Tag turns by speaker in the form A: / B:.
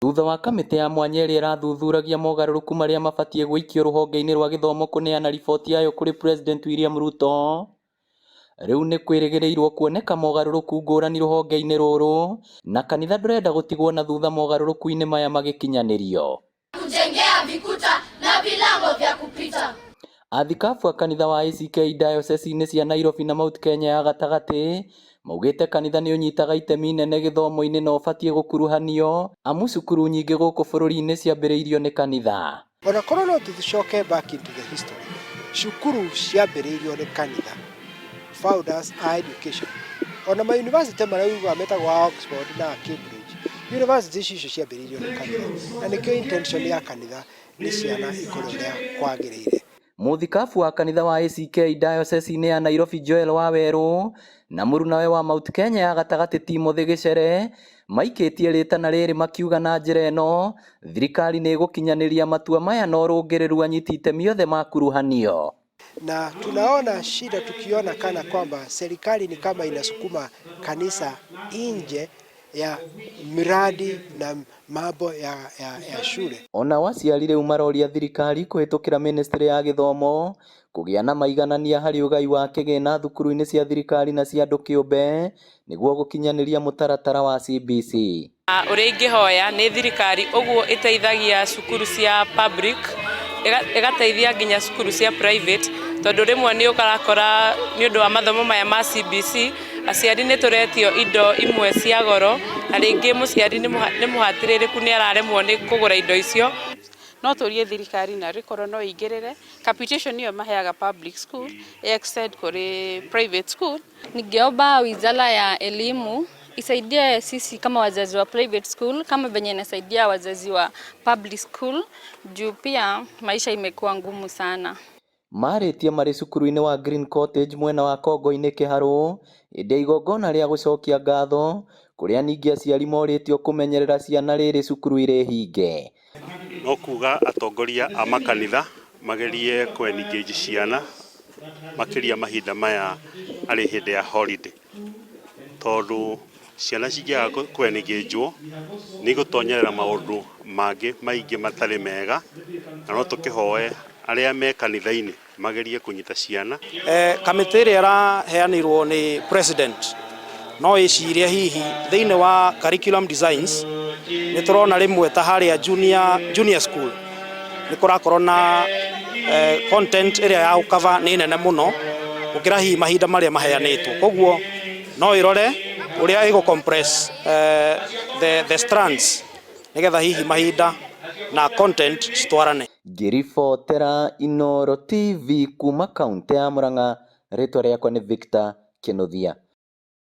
A: Thutha wa kamĩtĩ ya mwanya ĩrĩa ĩrathuthuragia mogarũrũku marĩa mabatie gũikio rũhonge-inĩ rwa gĩthomo kũneana riboti yayo kũrĩ President William Ruto, rĩu nĩ kwĩrĩgĩrĩirwo kuoneka mogarũrũku ngũrani rũhonge-inĩ rũrũ, na kanitha ndũrenda gũtigwo na thutha mogarũrũku-inĩ maya magĩkinyanĩrio.
B: Kujengea vikuta na vilango vya kupita.
A: Athikabu a kanitha wa ACK diocese-inĩ cia Nairobi na Mount Kenya ya gatagatĩ maugĩte kanitha nĩ ũnyitaga itemi inene gĩthomo-inĩ na ũbatie gũkuruhanio, amu cukuru nyingĩ gũkũ bũrũri-inĩ ciambĩrĩirio nĩ kanitha.
C: Ona korwo no tũcoke back into the history, cukuru ciambĩrĩirio nĩ kanitha, founders are education. Ona ma university marauga metagwo Oxford na Cambridge, university icio ciambĩrĩirio nĩ kanitha, na nĩkĩo intention ya kanitha nĩ ciana ikũre ũrĩa kwagĩrĩire.
A: Mũthikabu wa kanitha wa ACK diocese-inĩ ya Nairobi Joel Waweru na mũrunawe wa Mount Kenya ya gatagatĩ Timothy Gĩcere maikĩtie rĩtana rĩrĩ makiuga na njĩra ĩno thirikari nĩ ĩgũkinyanĩria matua maya na ũrũngĩrĩru anyiti itemi othe makuruhanio.
C: Na tunaona shida tukiona kana kwamba serikali ni kama inasukuma kanisa nje ya miradi na mambo ya shule.
A: Ona waciari rĩu maroria thirikari kũhĩtũkĩra ministry ya gĩthomo kũgĩa na maiganania harĩ ũgai wa kĩgĩna thukuru-inĩ cia thirikari na cia andũ kĩũmbe nĩguo gũkinyanĩria mũtaratara wa CBC.
D: Ũrĩa ingĩhoya nĩ thirikari ũguo ĩteithagia cukuru cia public, ĩgateithia nginya cukuru cia private, tondũ rĩmwe nĩ ũkarakora nĩ ũndũ wa mathomo maya ma CBC aciari nĩ tũretio indo imwe cia goro, na rĩngĩ mũciari nĩ mũhatĩrĩrĩku nĩ araremwo nĩ kũgũra indo icio. No tũrie thirikari na rĩkorwo no ĩingĩrĩre capitation ĩyo maheaga public school extend kũrĩ private school.
E: Ningeomba wizara ya elimu isaidie sisi kama wazazi wa private school kama venye inasaidia wazazi wa public school, juu pia maisha imekuwa ngumu sana.
A: Marĩtie marĩ cukuru-inĩ wa Green Cottage mwena wa Kongo-inĩ Kĩharũ hĩndĩ ya igongona rĩa gũcokia ngatho, kũrĩa ningĩ aciari morĩtio kũmenyerera ciana rĩrĩ cukuru irĩ hinge.
F: No kuga atongoria a makanitha magerie kũ-engage ciana makĩria mahinda maya arĩ hĩndĩ ya holiday, tondũ ciana cingĩaga kũ-engage nĩ gũtonyerera maũndũ mangĩ maingĩ matarĩ mega, na no tũkĩhoe arĩa me kanitha-inĩ magerie kũnyita ciana.
G: Kamĩtĩ ĩrĩa ĩraheanirwo nĩ president no ĩcirie hihi thĩinĩ wa curriculum designs nĩ tũrona rĩmwe ta harĩa junior school nĩ kũrakorwo na content ĩrĩa ya gũkava nĩ nene mũno gũkĩra hihi mahinda marĩa maheanĩtwo, koguo no ĩrore ũrĩa ĩgũ-compress the strands nĩgetha hihi mahinda na content citwarane.
A: Ngĩribotera Inooro TV kuma kaunti ya Murang'a, rĩtwa rĩakwa nĩ Victor Kĩnuthia.